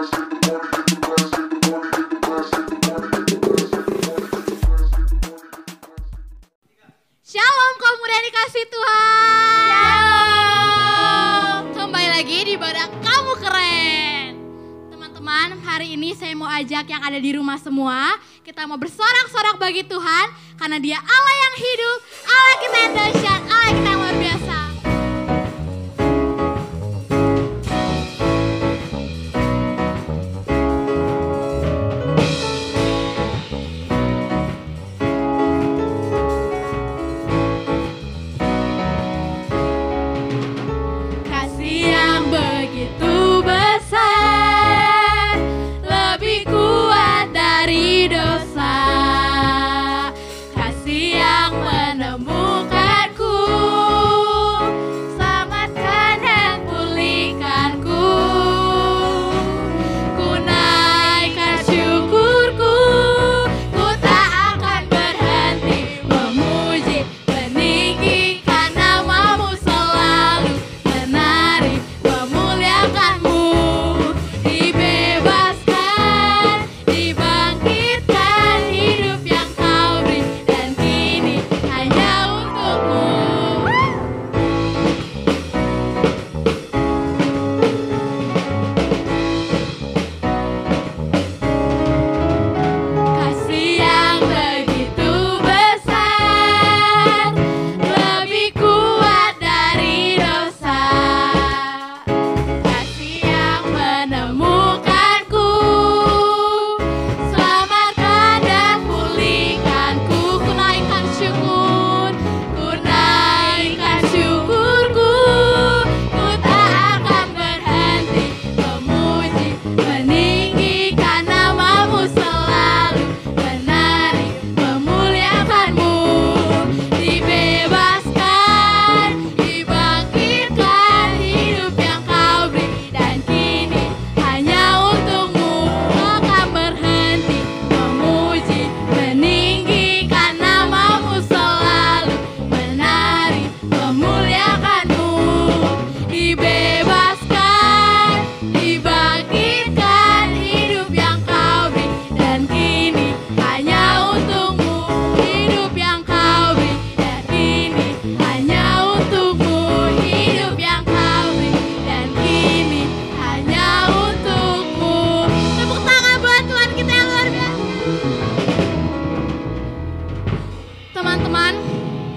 Shalom kaum muda yang dikasih Tuhan. Shalom. Kembali lagi di Badak Kamu Keren. Teman-teman, hari ini saya mau ajak yang ada di rumah semua, kita mau bersorak-sorak bagi Tuhan, karena Dia Allah yang hidup, Allah kita yang dahsyat, Allah kita yang luar biasa.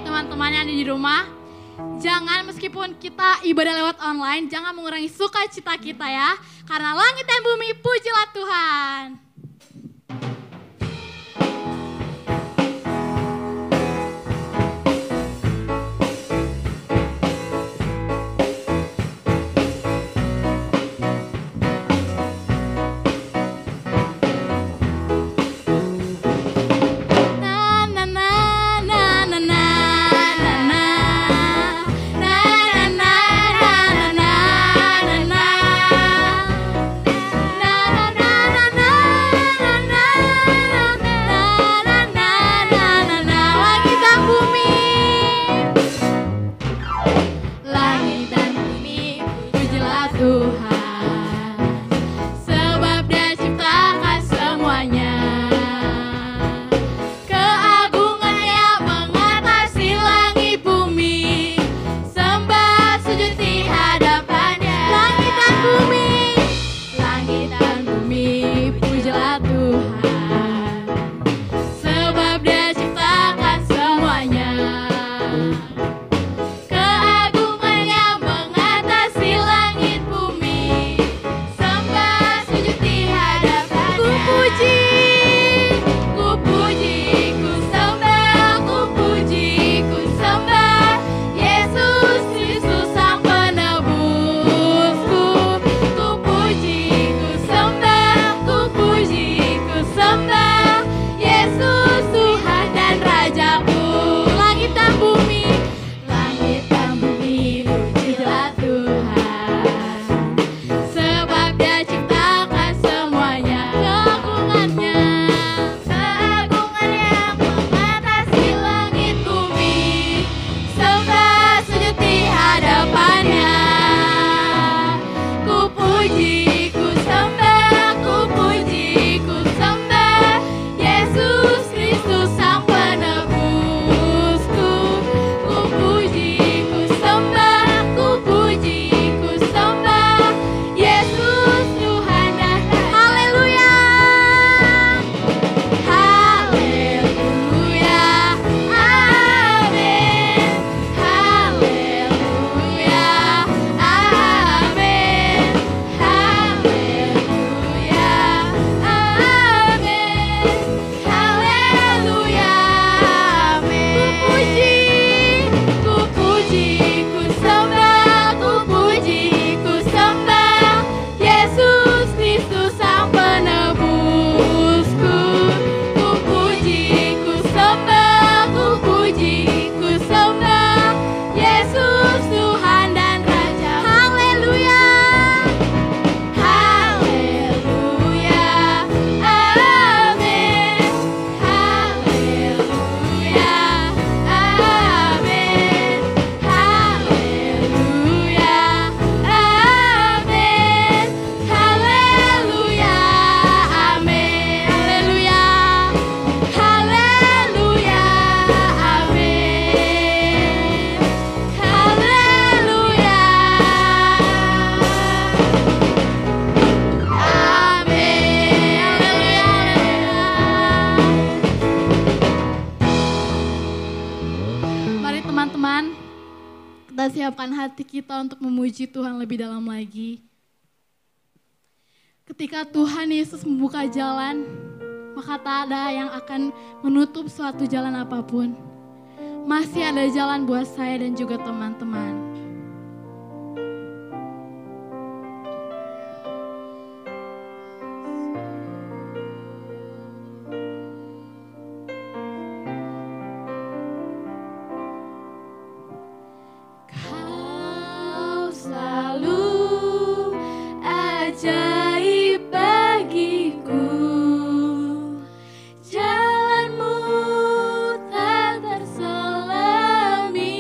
Teman-teman yang ada di rumah, jangan meskipun kita ibadah lewat online, jangan mengurangi sukacita kita ya. Karena langit dan bumi, pujilah Tuhan. siapkan hati kita untuk memuji Tuhan lebih dalam lagi. Ketika Tuhan Yesus membuka jalan, maka tak ada yang akan menutup suatu jalan apapun. Masih ada jalan buat saya dan juga teman-teman. Kau selalu ajaib bagiku. Jalanmu tak terselami,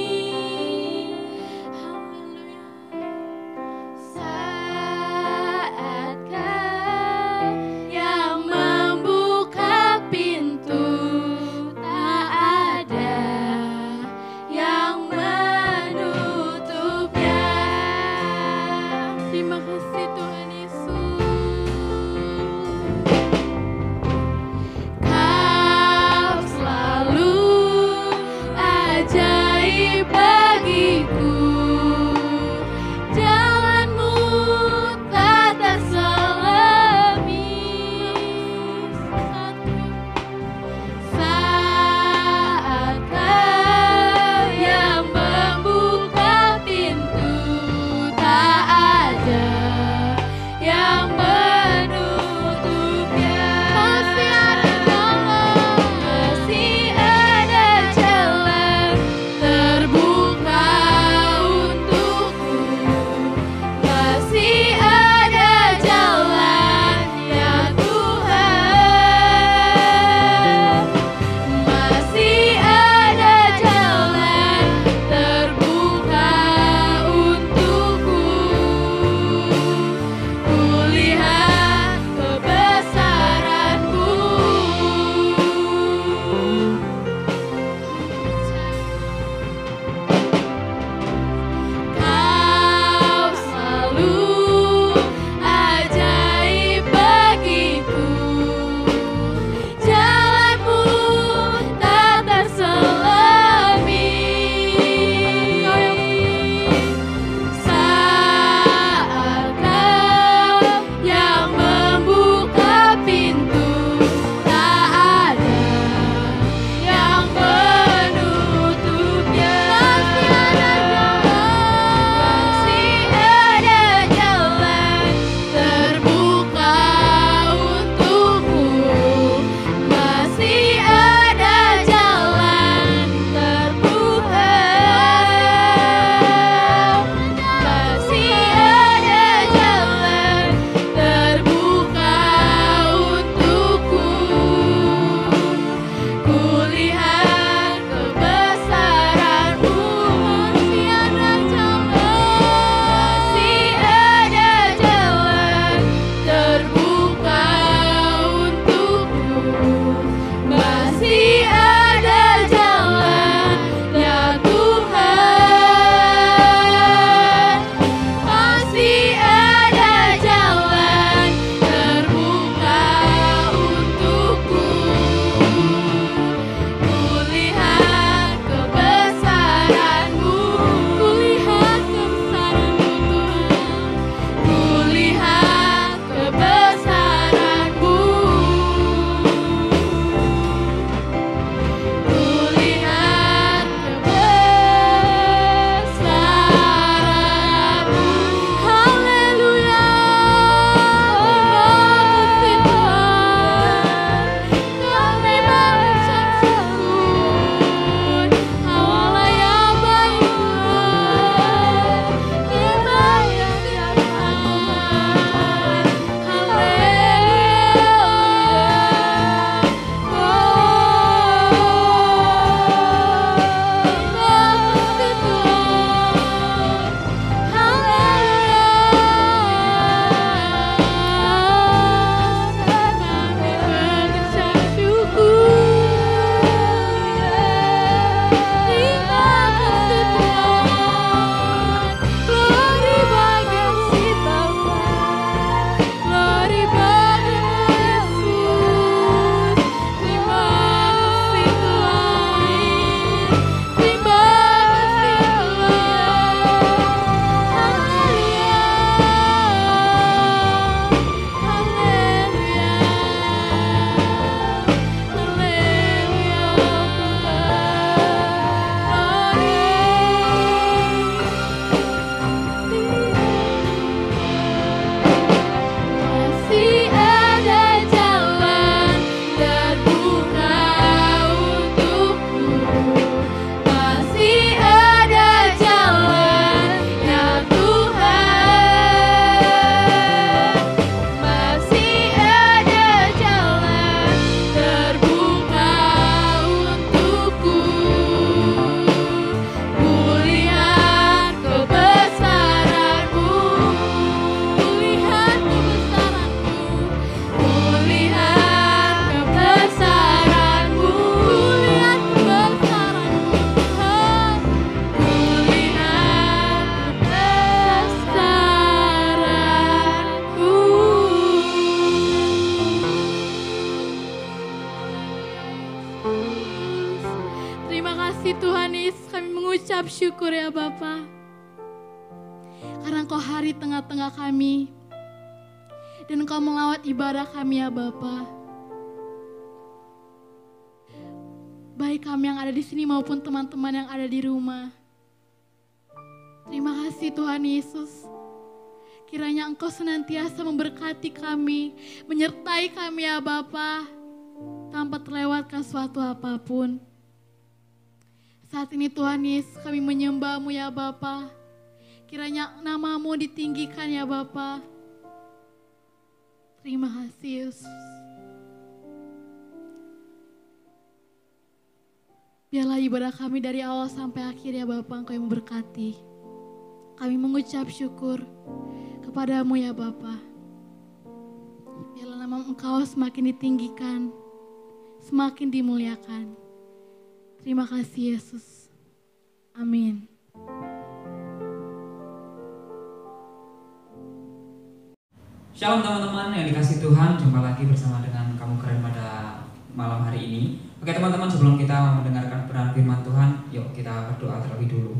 mengucap syukur ya Bapa. Karena Engkau hari tengah-tengah kami. Dan Engkau melawat ibadah kami ya Bapa. Baik kami yang ada di sini maupun teman-teman yang ada di rumah. Terima kasih Tuhan Yesus. Kiranya Engkau senantiasa memberkati kami, menyertai kami ya Bapa, tanpa terlewatkan suatu apapun. Saat ini Tuhan Yesus kami menyembah-Mu ya Bapa. Kiranya nama-Mu ditinggikan ya Bapa. Terima kasih Yesus. Biarlah ibadah kami dari awal sampai akhir ya Bapa, Engkau yang memberkati. Kami mengucap syukur kepadamu ya Bapa. Biarlah nama Engkau semakin ditinggikan, semakin dimuliakan. Terima kasih Yesus. Amin. Shalom teman-teman yang dikasihi Tuhan, jumpa lagi bersama dengan Kamu Keren pada malam hari ini. Oke teman-teman, sebelum kita mendengarkan peran firman Tuhan, yuk kita berdoa terlebih dulu.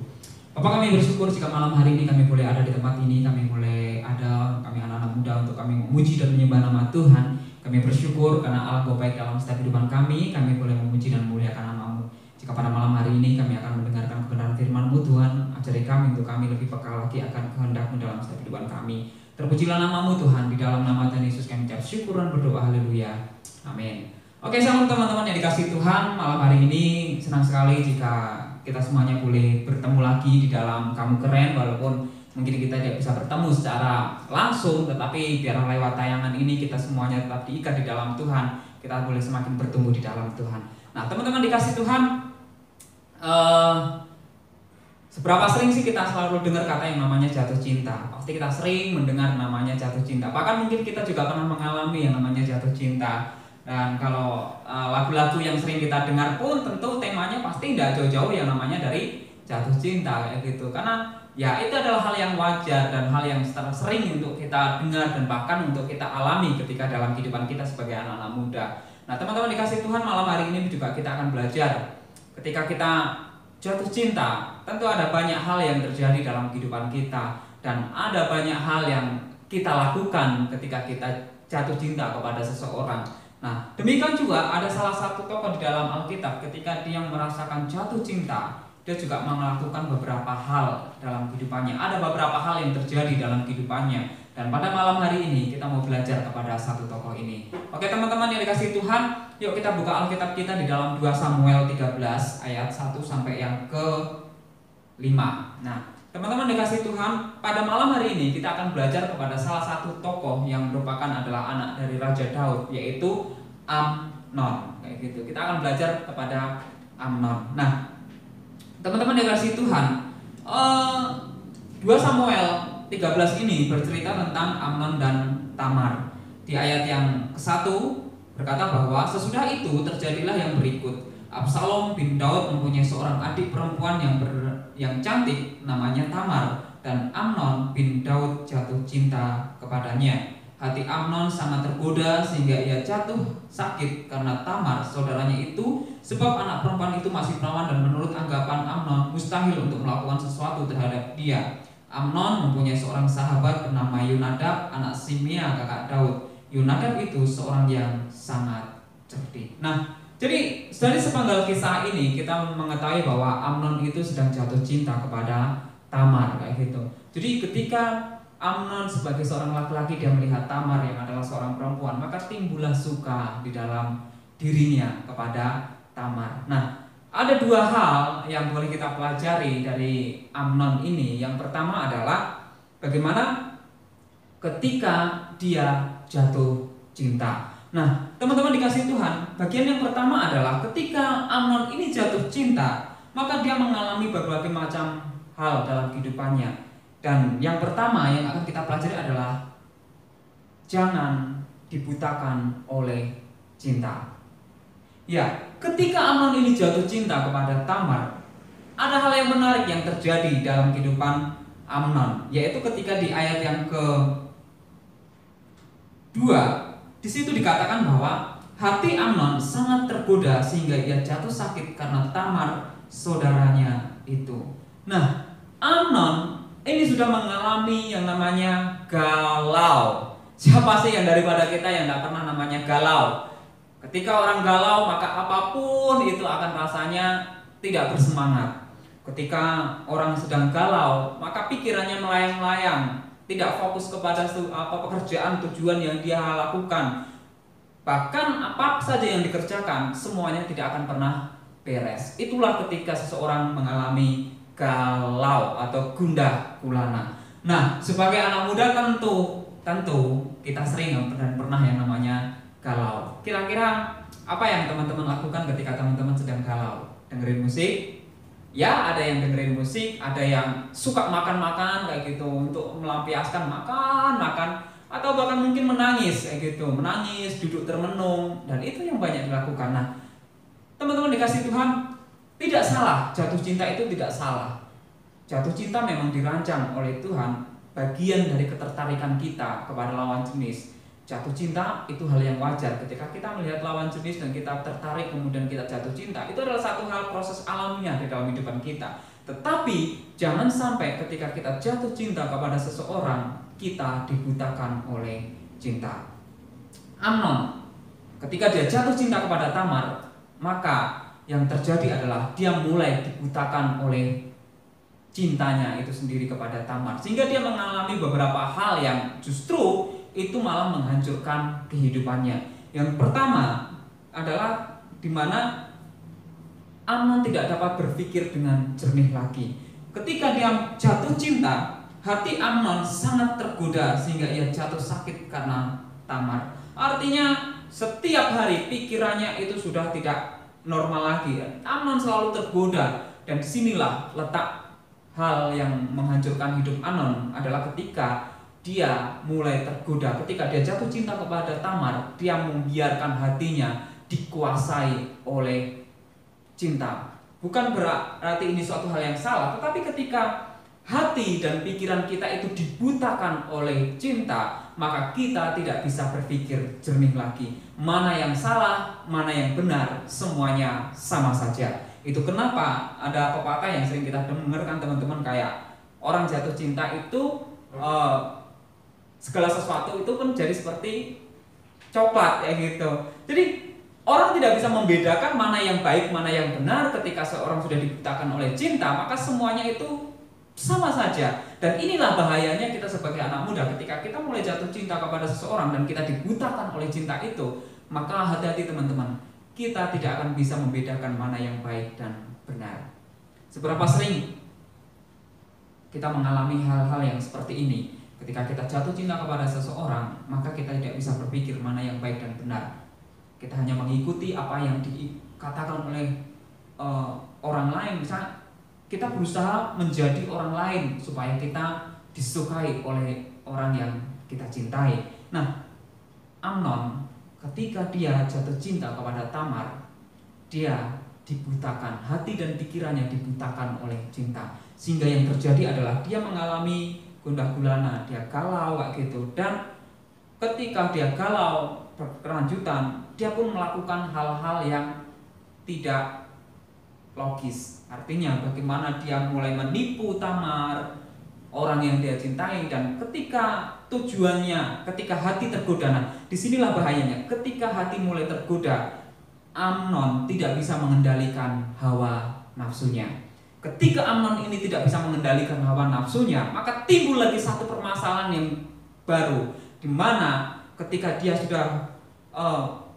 Bapak, kami bersyukur jika malam hari ini kami boleh ada di tempat ini, kami boleh ada, kami anak-anak muda untuk kami memuji dan menyembah nama Tuhan. Kami bersyukur karena Allah baik dalam setiap kehidupan kami boleh memuji dan memuliakan nama-Mu. Jika pada malam hari ini kami akan mendengarkan kebenaran firman-Mu Tuhan, ajari kami untuk kami lebih peka lagi akan kehendak-Mu dalam setiap kehidupan kami. Terpujilah nama-Mu Tuhan, di dalam nama Tuhan Yesus kami ucap syukur dan berdoa, haleluya, amin. Oke, salam teman-teman yang dikasihi Tuhan, malam hari ini senang sekali jika kita semuanya boleh bertemu lagi di dalam Kamu Keren, walaupun mungkin kita tidak bisa bertemu secara langsung, tetapi biar lewat tayangan ini kita semuanya tetap diikat di dalam Tuhan, kita boleh semakin bertumbuh di dalam Tuhan. Nah teman-teman dikasihi Tuhan, seberapa sering sih kita selalu dengar kata yang namanya jatuh cinta? Pasti kita sering mendengar namanya jatuh cinta. Bahkan mungkin kita juga pernah mengalami yang namanya jatuh cinta. Dan kalau lagu-lagu yang sering kita dengar pun tentu temanya pasti tidak jauh-jauh yang namanya dari jatuh cinta kayak gitu. Karena ya itu adalah hal yang wajar dan hal yang sering untuk kita dengar dan bahkan untuk kita alami ketika dalam kehidupan kita sebagai anak-anak muda. Nah teman-teman dikasihi Tuhan, malam hari ini juga kita akan belajar ketika kita jatuh cinta, tentu ada banyak hal yang terjadi dalam kehidupan kita dan ada banyak hal yang kita lakukan ketika kita jatuh cinta kepada seseorang. Nah, demikian juga ada salah satu tokoh di dalam Alkitab ketika dia merasakan jatuh cinta, dia juga melakukan beberapa hal dalam kehidupannya. Ada beberapa hal yang terjadi dalam kehidupannya. Dan pada malam hari ini kita mau belajar kepada satu tokoh ini. Oke teman-teman yang dikasihi Tuhan, yuk kita buka Alkitab kita di dalam 2 Samuel 13 ayat 1 sampai yang ke-5. Nah, teman-teman dikasihi Tuhan, pada malam hari ini kita akan belajar kepada salah satu tokoh yang merupakan adalah anak dari Raja Daud, yaitu Amnon. Kayak gitu. Kita akan belajar kepada Amnon. Nah, teman-teman dikasihi Tuhan, 2 Samuel 13 ini bercerita tentang Amnon dan Tamar. Di ayat yang ke-1 berkata bahwa sesudah itu terjadilah yang berikut. Absalom bin Daud mempunyai seorang adik perempuan yang cantik namanya Tamar, dan Amnon bin Daud jatuh cinta kepadanya. Hati Amnon sangat tergoda sehingga ia jatuh sakit karena Tamar saudaranya itu, sebab anak perempuan itu masih perawan dan menurut anggapan Amnon mustahil untuk melakukan sesuatu terhadap dia. Amnon mempunyai seorang sahabat bernama Yonadab, anak Simea kakak Daud. Yonadab itu seorang yang sangat cerdik. Nah, jadi dari sepenggal kisah ini kita mengetahui bahwa Amnon itu sedang jatuh cinta kepada Tamar kayak gitu. Jadi ketika Amnon sebagai seorang laki-laki dia melihat Tamar yang adalah seorang perempuan, maka timbullah suka di dalam dirinya kepada Tamar. Nah, ada dua hal yang boleh kita pelajari dari Amnon ini. Yang pertama adalah bagaimana ketika dia jatuh cinta. Nah, teman-teman dikasihi Tuhan, bagian yang pertama adalah ketika Amnon ini jatuh cinta, maka dia mengalami berbagai macam hal dalam kehidupannya. Dan yang pertama yang akan kita pelajari adalah jangan dibutakan oleh cinta. Ya, ketika Amnon ini jatuh cinta kepada Tamar, ada hal yang menarik yang terjadi dalam kehidupan Amnon, yaitu ketika di ayat yang ke-2, di situ dikatakan bahwa hati Amnon sangat tergoda sehingga ia jatuh sakit karena Tamar saudaranya itu. Nah, Amnon ini sudah mengalami yang namanya galau. Siapa sih yang daripada kita yang tidak pernah namanya galau? Ketika orang galau, maka apapun itu akan rasanya tidak bersemangat. Ketika orang sedang galau, maka pikirannya melayang-layang, tidak fokus kepada pekerjaan tujuan yang dia lakukan. Bahkan apa saja yang dikerjakan, semuanya tidak akan pernah beres. Itulah ketika seseorang mengalami galau atau gundah gulana. Nah, sebagai anak muda tentu kita sering dan pernah yang namanya galau. Kira-kira apa yang teman-teman lakukan ketika teman-teman sedang galau? Dengerin musik? Ya, ada yang dengerin musik, ada yang suka makan-makan kayak gitu untuk melampiaskan makan, atau bahkan mungkin menangis kayak gitu, menangis, duduk termenung, dan itu yang banyak dilakukan. Nah, teman-teman dikasih Tuhan, tidak salah, jatuh cinta itu tidak salah. Jatuh cinta memang dirancang oleh Tuhan, bagian dari ketertarikan kita kepada lawan jenis. Jatuh cinta itu hal yang wajar. Ketika kita melihat lawan jenis dan kita tertarik kemudian kita jatuh cinta, itu adalah satu hal proses alamiah di dalam kehidupan kita. Tetapi jangan sampai ketika kita jatuh cinta kepada seseorang, kita dibutakan oleh cinta. Amnon, ketika dia jatuh cinta kepada Tamar, maka yang terjadi adalah dia mulai dibutakan oleh cintanya itu sendiri kepada Tamar, sehingga dia mengalami beberapa hal yang justru itu malah menghancurkan kehidupannya. Yang pertama adalah di mana Amnon tidak dapat berpikir dengan jernih lagi. Ketika dia jatuh cinta, hati Amnon sangat tergoda sehingga ia jatuh sakit karena Tamar. Artinya setiap hari pikirannya itu sudah tidak normal lagi. Amnon selalu tergoda, dan disinilah letak hal yang menghancurkan hidup Amnon adalah ketika dia mulai tergoda. Ketika dia jatuh cinta kepada Tamar, dia membiarkan hatinya dikuasai oleh cinta. Bukan berarti ini suatu hal yang salah, tetapi ketika hati dan pikiran kita itu dibutakan oleh cinta, maka kita tidak bisa berpikir jernih lagi. Mana yang salah, mana yang benar, semuanya sama saja. Itu kenapa ada pepatah yang sering kita dengarkan teman-teman, kayak orang jatuh cinta itu segala sesuatu itu pun jadi seperti coklat ya gitu. Jadi orang tidak bisa membedakan mana yang baik, mana yang benar. Ketika seorang sudah dibutakan oleh cinta, maka semuanya itu sama saja. Dan inilah bahayanya kita sebagai anak muda. Ketika kita mulai jatuh cinta kepada seseorang dan kita dibutakan oleh cinta itu, maka hati-hati teman-teman, kita tidak akan bisa membedakan mana yang baik dan benar. Seberapa sering kita mengalami hal-hal yang seperti ini? Ketika kita jatuh cinta kepada seseorang, maka kita tidak bisa berpikir mana yang baik dan benar. Kita hanya mengikuti apa yang dikatakan oleh orang lain. Misalnya kita berusaha menjadi orang lain supaya kita disukai oleh orang yang kita cintai. Nah, Amnon ketika dia jatuh cinta kepada Tamar, dia dibutakan, hati dan pikirannya dibutakan oleh cinta. Sehingga yang terjadi adalah dia mengalami gundah gulana, dia galau kayak gitu. Dan ketika dia galau berkelanjutan, dia pun melakukan hal-hal yang tidak logis. Artinya bagaimana dia mulai menipu Tamar, orang yang dia cintai. Dan ketika tujuannya, ketika hati tergoda, nah disinilah bahayanya. Ketika hati mulai tergoda, Amnon tidak bisa mengendalikan hawa nafsunya. Ketika Amnon ini tidak bisa mengendalikan hawa nafsunya, maka timbul lagi satu permasalahan yang baru, di mana ketika dia sudah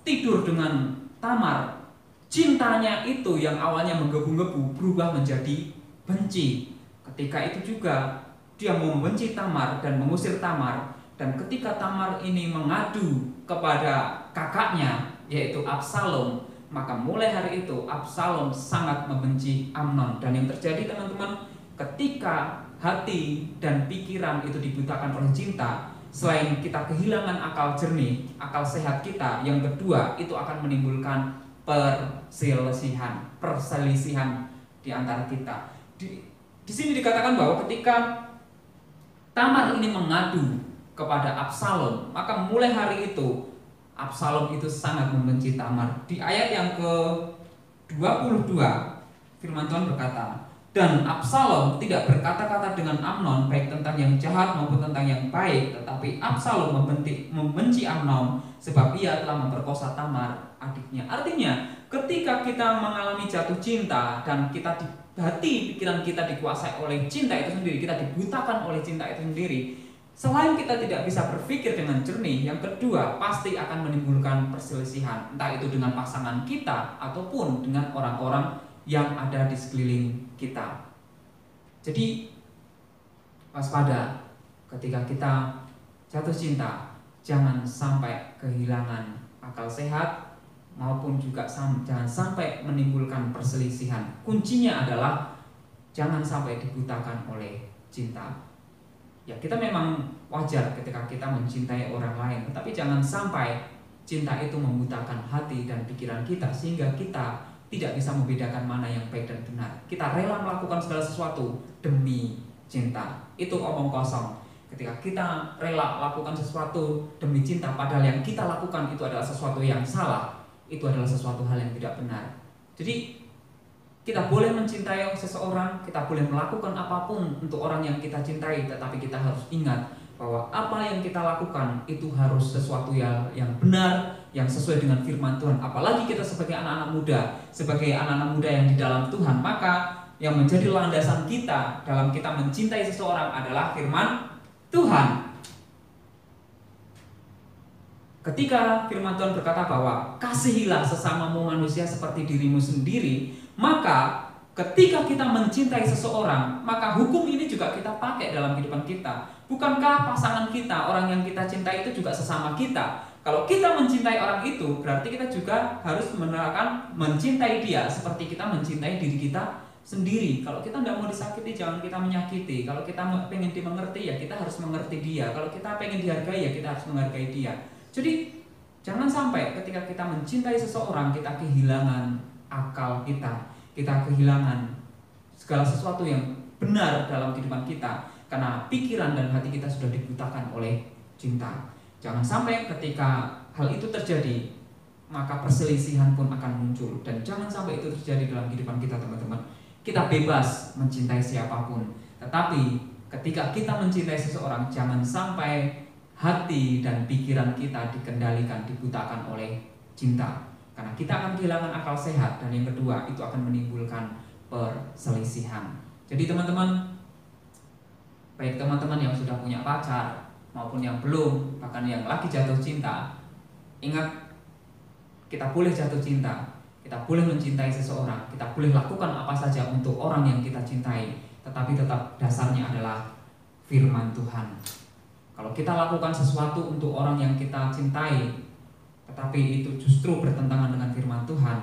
tidur dengan Tamar, cintanya itu yang awalnya menggebu-gebu berubah menjadi benci. Ketika itu juga dia mau membenci Tamar dan mengusir Tamar. Dan ketika Tamar ini mengadu kepada kakaknya, yaitu Absalom, maka mulai hari itu Absalom sangat membenci Amnon. Dan yang terjadi teman-teman, ketika hati dan pikiran itu dibutakan oleh cinta, selain kita kehilangan akal jernih, akal sehat kita, yang kedua itu akan menimbulkan perselisihan di antara kita. Di sini dikatakan bahwa ketika Tamar ini mengadu kepada Absalom, maka mulai hari itu Absalom itu sangat membenci Tamar. Di ayat yang ke-22 firman Tuhan berkata, Dan Absalom tidak berkata-kata dengan Amnon baik tentang yang jahat maupun tentang yang baik, tetapi Absalom membenci Amnon sebab ia telah memperkosa Tamar adiknya. Artinya ketika kita mengalami jatuh cinta dan kita di hati pikiran kita dikuasai oleh cinta itu sendiri, kita dibutakan oleh cinta itu sendiri, selain kita tidak bisa berpikir dengan jernih, yang kedua pasti akan menimbulkan perselisihan, entah itu dengan pasangan kita ataupun dengan orang-orang yang ada di sekeliling kita. Jadi waspada ketika kita jatuh cinta, jangan sampai kehilangan akal sehat maupun juga jangan sampai menimbulkan perselisihan. Kuncinya adalah jangan sampai dibutakan oleh cinta. Ya, kita memang wajar ketika kita mencintai orang lain, tetapi jangan sampai cinta itu membutakan hati dan pikiran kita sehingga kita tidak bisa membedakan mana yang baik dan benar. Kita rela melakukan segala sesuatu demi cinta. Itu omong kosong. Ketika kita rela lakukan sesuatu demi cinta, padahal yang kita lakukan itu adalah sesuatu yang salah, itu adalah sesuatu hal yang tidak benar. Jadi kita boleh mencintai seseorang, kita boleh melakukan apapun untuk orang yang kita cintai, tetapi kita harus ingat bahwa apa yang kita lakukan itu harus sesuatu yang benar, yang sesuai dengan firman Tuhan. Apalagi kita sebagai anak-anak muda, sebagai anak-anak muda yang di dalam Tuhan, maka yang menjadi landasan kita dalam kita mencintai seseorang adalah firman Tuhan. Ketika firman Tuhan berkata bahwa kasihilah sesamamu manusia seperti dirimu sendiri, maka ketika kita mencintai seseorang, maka hukum ini juga kita pakai dalam kehidupan kita. Bukankah pasangan kita, orang yang kita cintai itu juga sesama kita? Kalau kita mencintai orang itu, berarti kita juga harus menerapkan mencintai dia seperti kita mencintai diri kita sendiri. Kalau kita tidak mau disakiti, jangan kita menyakiti. Kalau kita pengen dimengerti, ya kita harus mengerti dia. Kalau kita pengen dihargai, ya kita harus menghargai dia. Jadi jangan sampai ketika kita mencintai seseorang, kita kehilangan akal kita kehilangan segala sesuatu yang benar dalam kehidupan kita, karena pikiran dan hati kita sudah dibutakan oleh cinta. Jangan sampai ketika hal itu terjadi, maka perselisihan pun akan muncul. Dan jangan sampai itu terjadi dalam kehidupan kita, teman-teman. Kita bebas mencintai siapapun, tetapi ketika kita mencintai seseorang, jangan sampai hati dan pikiran kita dikendalikan, dibutakan oleh cinta. Karena kita akan kehilangan akal sehat, dan yang kedua itu akan menimbulkan perselisihan. Jadi teman-teman, baik teman-teman yang sudah punya pacar maupun yang belum, bahkan yang lagi jatuh cinta, ingat, kita boleh jatuh cinta, kita boleh mencintai seseorang, kita boleh lakukan apa saja untuk orang yang kita cintai, tetapi tetap dasarnya adalah firman Tuhan. Kalau kita lakukan sesuatu untuk orang yang kita cintai, tetapi itu justru bertentangan dengan firman Tuhan,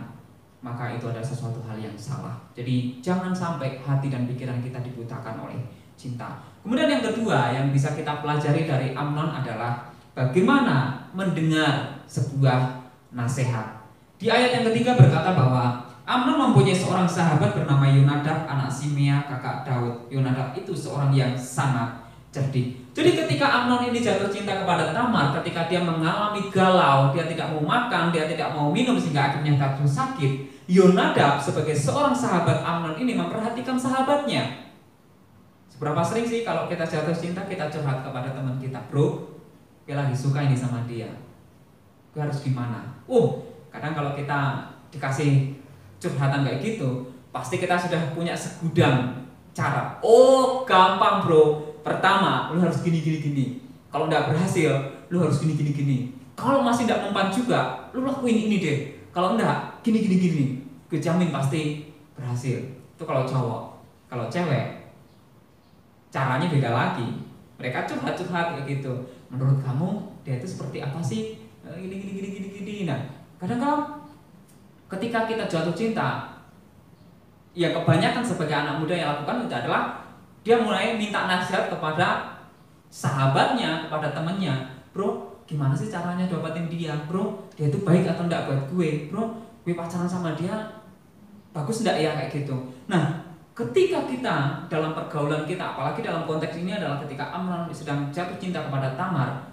maka itu adalah sesuatu hal yang salah. Jadi jangan sampai hati dan pikiran kita dibutakan oleh cinta. Kemudian yang kedua yang bisa kita pelajari dari Amnon adalah bagaimana mendengar sebuah nasihat. Di ayat yang ketiga berkata bahwa Amnon mempunyai seorang sahabat bernama Yonadab, anak Simea, kakak Daud. Yonadab itu seorang yang sangat cerdik. Jadi ketika Amnon ini jatuh cinta kepada Tamar, ketika dia mengalami galau, dia tidak mau makan, dia tidak mau minum sehingga akhirnya jatuh sakit, Yonadab sebagai seorang sahabat Amnon ini memperhatikan sahabatnya. Seberapa sering sih kalau kita jatuh cinta, kita curhat kepada teman kita, bro, gue lagi suka ini sama dia, gue harus gimana? Kadang kalau kita dikasih curhatan kayak gitu, pasti kita sudah punya segudang cara. Gampang bro. Pertama, lu harus gini. Kalau nggak berhasil, lu harus gini. Kalau masih nggak mempan juga, lu lakuin ini deh. Kalau nggak, gini. Gue jamin pasti berhasil. Itu kalau cowok. Kalau cewek, caranya beda lagi. Mereka curhat kayak gitu. Menurut kamu, dia itu seperti apa sih? Gini. Nah, kadang-kadang ketika kita jatuh cinta, ya kebanyakan sebagai anak muda yang lakukan itu adalah dia mulai minta nasihat kepada sahabatnya, kepada temannya. Bro, gimana sih caranya dapetin dia? Bro, dia itu baik atau enggak buat gue? Bro, gue pacaran sama dia bagus enggak ya kayak gitu. Nah, ketika kita dalam pergaulan kita, apalagi dalam konteks ini adalah ketika Amnon sedang jatuh cinta kepada Tamar,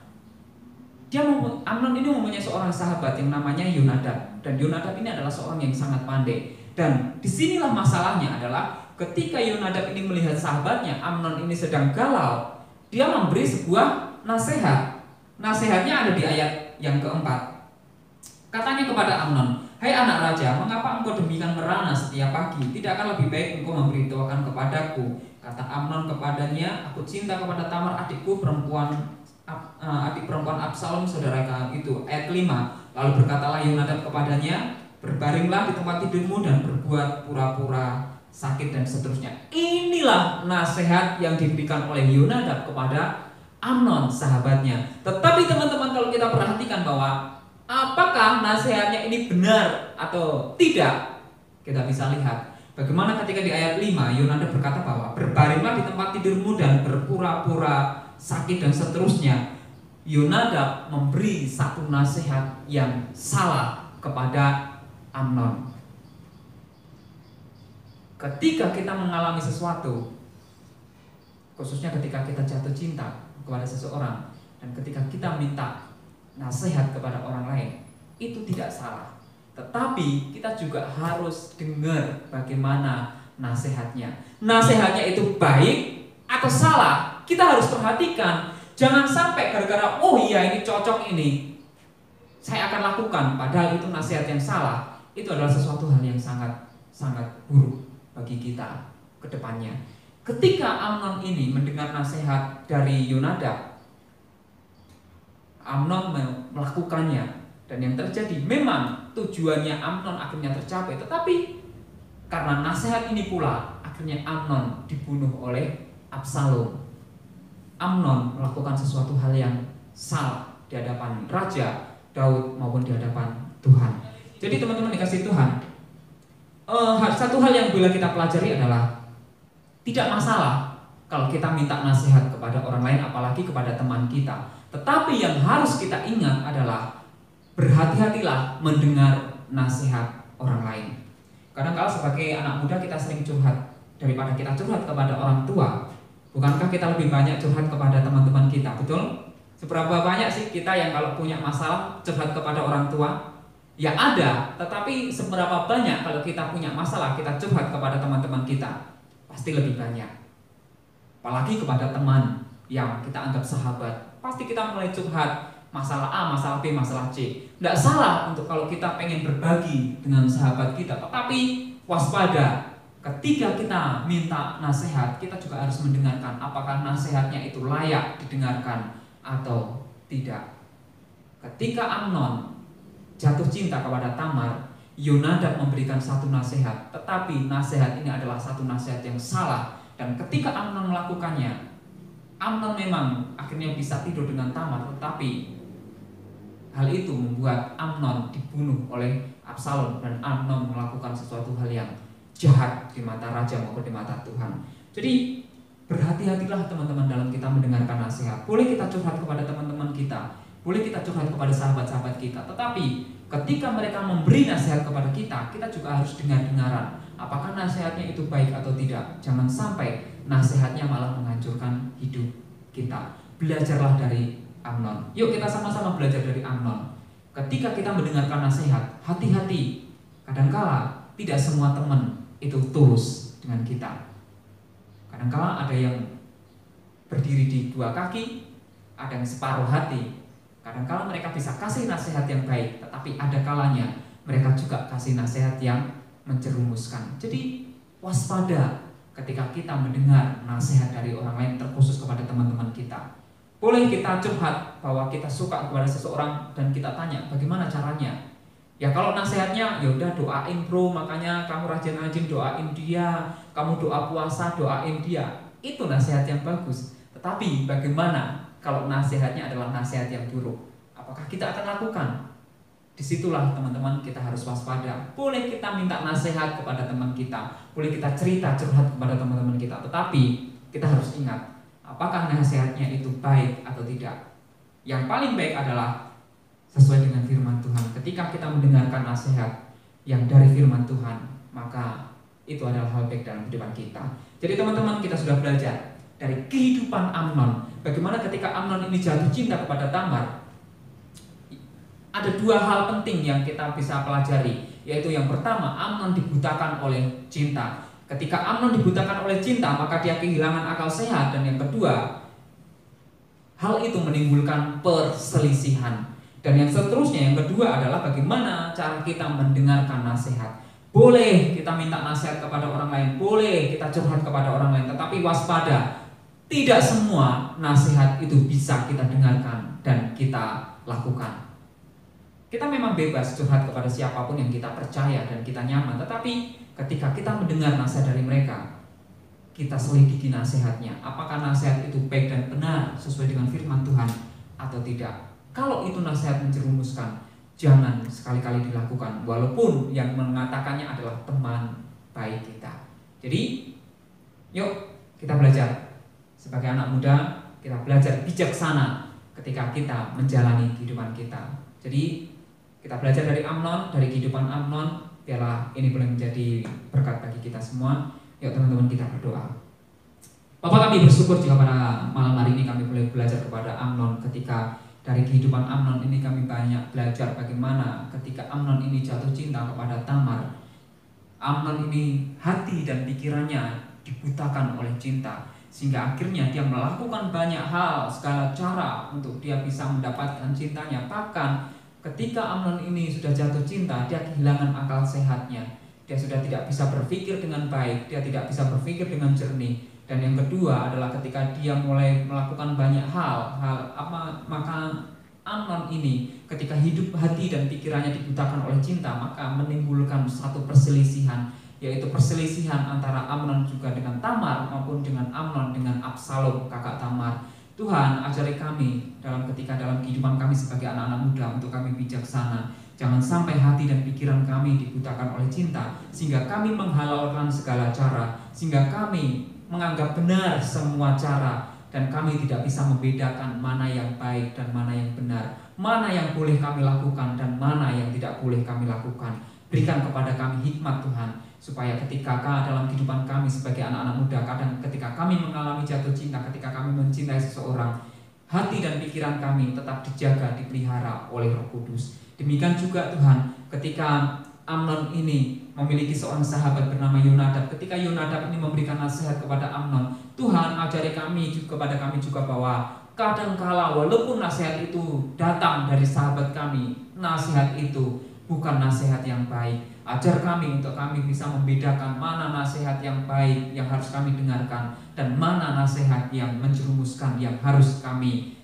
Amnon ini mempunyai seorang sahabat yang namanya Yonadab. Dan Yonadab ini adalah seorang yang sangat pandai. Dan disinilah masalahnya adalah ketika Yonadab ini melihat sahabatnya Amnon ini sedang galau, dia memberi sebuah nasihat. Nasihatnya ada di ayat yang keempat. Katanya kepada Amnon, "Hai anak raja, mengapa engkau demikian merana setiap pagi? Tidakkah lebih baik engkau memberitahukan kepadaku?" Kata Amnon kepadanya, "Aku cinta kepada Tamar adik perempuan Absalom saudara itu." Ayat 5. Lalu berkatalah Yonadab kepadanya, "Berbaringlah di tempat tidurmu dan berbuat pura-pura sakit," dan seterusnya. Inilah nasihat yang diberikan oleh Yonadab kepada Amnon sahabatnya. Tetapi teman-teman, kalau kita perhatikan bahwa apakah nasihatnya ini benar atau tidak, kita bisa lihat bagaimana ketika di ayat 5 Yonadab berkata bahwa berbaringlah di tempat tidurmu dan berpura-pura sakit dan seterusnya. Yonadab memberi satu nasihat yang salah kepada Amnon. Ketika kita mengalami sesuatu, khususnya ketika kita jatuh cinta kepada seseorang, dan ketika kita minta nasihat kepada orang lain, itu tidak salah. Tetapi kita juga harus dengar bagaimana nasihatnya. Nasihatnya itu baik atau salah, kita harus perhatikan. Jangan sampai gara-gara, oh iya ini cocok ini, saya akan lakukan, padahal itu nasihat yang salah. Itu adalah sesuatu hal yang sangat buruk bagi kita ke depannya. Ketika Amnon ini mendengar nasihat dari Yonadab, Amnon melakukannya, dan yang terjadi memang tujuannya Amnon akhirnya tercapai, tetapi karena nasihat ini pula akhirnya Amnon dibunuh oleh Absalom. Amnon melakukan sesuatu hal yang salah di hadapan Raja Daud maupun di hadapan Tuhan. Jadi teman-teman dikasih Tuhan, satu hal yang boleh kita pelajari adalah tidak masalah kalau kita minta nasihat kepada orang lain, apalagi kepada teman kita. Tetapi yang harus kita ingat adalah berhati-hatilah mendengar nasihat orang lain. Kadang-kala sebagai anak muda kita sering curhat. Daripada kita curhat kepada orang tua, bukankah kita lebih banyak curhat kepada teman-teman kita? Betul? Seberapa banyak sih kita yang kalau punya masalah curhat kepada orang tua? Ya ada, tetapi seberapa banyak kalau kita punya masalah kita curhat kepada teman-teman kita? Pasti lebih banyak. Apalagi kepada teman yang kita anggap sahabat, pasti kita mulai curhat masalah A, masalah B, masalah C. Tidak salah untuk kalau kita pengen berbagi dengan sahabat kita, tetapi waspada. Ketika kita minta nasihat, kita juga harus mendengarkan apakah nasihatnya itu layak didengarkan atau tidak. Ketika Amnon jatuh cinta kepada Tamar, Yonadab memberikan satu nasihat, tetapi nasihat ini adalah satu nasihat yang salah. Dan ketika Amnon melakukannya, Amnon memang akhirnya bisa tidur dengan Tamar, tetapi hal itu membuat Amnon dibunuh oleh Absalom, dan Amnon melakukan sesuatu hal yang jahat di mata raja maupun di mata Tuhan. Jadi berhati-hatilah teman-teman dalam kita mendengarkan nasihat. Boleh kita curhat kepada teman-teman kita, boleh kita curhat kepada sahabat-sahabat kita, tetapi ketika mereka memberi nasihat kepada kita, kita juga harus dengar-dengaran apakah nasihatnya itu baik atau tidak. Jangan sampai nasihatnya malah menghancurkan hidup kita. Belajarlah dari Amnon. Yuk kita sama-sama belajar dari Amnon. Ketika kita mendengarkan nasihat, hati-hati. Kadangkala tidak semua teman itu tulus dengan kita. Kadangkala ada yang berdiri di dua kaki, ada yang separuh hati. Kadangkala mereka bisa kasih nasihat yang baik, tetapi ada kalanya mereka juga kasih nasihat yang menjerumuskan. Jadi waspada ketika kita mendengar nasihat dari orang lain, terkhusus kepada teman-teman kita. Boleh kita curhat bahwa kita suka kepada seseorang dan kita tanya bagaimana caranya. Ya kalau nasihatnya, yaudah doain bro, makanya kamu rajin-rajin doain dia, kamu doa puasa doain dia. Itu nasihat yang bagus. Tetapi bagaimana kalau nasihatnya adalah nasihat yang buruk? Apakah kita akan lakukan? Disitulah teman-teman kita harus waspada. Boleh kita minta nasihat kepada teman kita, boleh kita cerita curhat kepada teman-teman kita, tetapi kita harus ingat apakah nasihatnya itu baik atau tidak. Yang paling baik adalah sesuai dengan firman Tuhan. Ketika kita mendengarkan nasihat yang dari firman Tuhan, maka itu adalah hal baik dalam kehidupan kita. Jadi teman-teman, kita sudah belajar dari kehidupan Amnon, bagaimana ketika Amnon ini jatuh cinta kepada Tamar. Ada dua hal penting yang kita bisa pelajari, yaitu yang pertama, Amnon dibutakan oleh cinta. Ketika Amnon dibutakan oleh cinta, maka dia kehilangan akal sehat. Dan yang kedua, hal itu menimbulkan perselisihan. Dan yang seterusnya, yang kedua adalah bagaimana cara kita mendengarkan nasihat. Boleh kita minta nasihat kepada orang lain, boleh kita curhat kepada orang lain, tetapi waspada, tidak semua nasihat itu bisa kita dengarkan dan kita lakukan. Kita memang bebas curhat kepada siapapun yang kita percaya dan kita nyaman, tetapi ketika kita mendengar nasihat dari mereka, kita selidiki nasihatnya. Apakah nasihat itu baik dan benar sesuai dengan firman Tuhan atau tidak? Kalau itu nasihat menjerumuskan, jangan sekali-kali dilakukan, walaupun yang mengatakannya adalah teman baik kita. Jadi, yuk kita belajar. Sebagai anak muda, kita belajar bijaksana ketika kita menjalani kehidupan kita. Jadi, kita belajar dari Amnon, dari kehidupan Amnon. Biarlah ini boleh menjadi berkat bagi kita semua. Yuk teman-teman, kita berdoa. Bapak, kami bersyukur jika pada malam hari ini kami boleh belajar kepada Amnon. Ketika dari kehidupan Amnon ini kami banyak belajar bagaimana ketika Amnon ini jatuh cinta kepada Tamar. Amnon ini hati dan pikirannya dibutakan oleh cinta, sehingga akhirnya dia melakukan banyak hal, segala cara untuk dia bisa mendapatkan cintanya. Bahkan ketika Amnon ini sudah jatuh cinta, dia kehilangan akal sehatnya. Dia sudah tidak bisa berpikir dengan baik, dia tidak bisa berpikir dengan jernih. Dan yang kedua adalah ketika dia mulai melakukan banyak hal maka Amnon ini ketika hidup hati dan pikirannya dibutakan oleh cinta, maka menimbulkan satu perselisihan, yaitu perselisihan antara Amnon juga dengan Tamar maupun dengan Amnon dengan Absalom kakak Tamar. Tuhan, ajari kami dalam kehidupan kami sebagai anak-anak muda untuk kami bijaksana. Jangan sampai hati dan pikiran kami dibutakan oleh cinta, sehingga kami menghalalkan segala cara, sehingga kami menganggap benar semua cara, dan kami tidak bisa membedakan mana yang baik dan mana yang benar, mana yang boleh kami lakukan dan mana yang tidak boleh kami lakukan. Berikan kepada kami hikmat Tuhan, supaya ketika dalam kehidupan kami sebagai anak-anak muda, kadang ketika kami mengalami jatuh cinta, ketika kami mencintai seseorang, hati dan pikiran kami tetap dijaga, dipelihara oleh Roh Kudus. Demikian juga Tuhan, ketika Amnon ini memiliki seorang sahabat bernama Yonadab. Ketika Yonadab ini memberikan nasihat kepada Amnon, Tuhan ajari kami kepada kami juga bahwa kadangkala walaupun nasihat itu datang dari sahabat kami, nasihat itu bukan nasihat yang baik. Ajar kami untuk kami bisa membedakan mana nasihat yang baik yang harus kami dengarkan dan mana nasihat yang menjerumuskan yang harus kami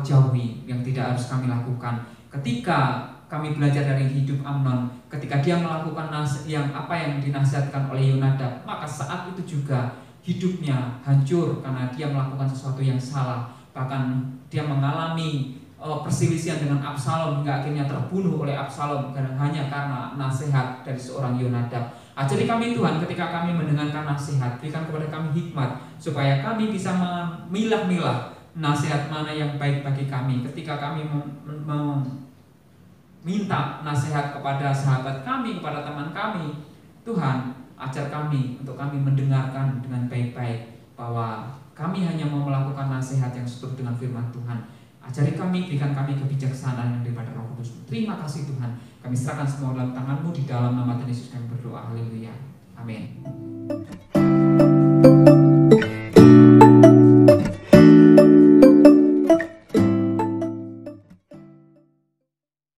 jauhi, yang tidak harus kami lakukan. Ketika kami belajar dari hidup Amnon, ketika dia melakukan apa yang dinasihatkan oleh Yonadab, maka saat itu juga hidupnya hancur karena dia melakukan sesuatu yang salah. Bahkan dia mengalami perselisihan dengan Absalom hingga akhirnya terbunuh oleh Absalom hanya karena nasihat dari seorang Yonadab. Ajari kami Tuhan, ketika kami mendengarkan nasihat, berikan kepada kami hikmat supaya kami bisa memilah-milah nasihat mana yang baik bagi kami. Ketika kami minta nasihat kepada sahabat kami, kepada teman kami, Tuhan ajar kami untuk kami mendengarkan dengan baik-baik, bahwa kami hanya mau melakukan nasihat yang seturut dengan firman Tuhan. Ajari kami, berikan kami kebijaksanaan yang daripada Roh Kudus. Terima kasih Tuhan, kami serahkan semua dalam tangan-Mu, di dalam nama Tuhan Yesus kami berdoa, haleluya, amin.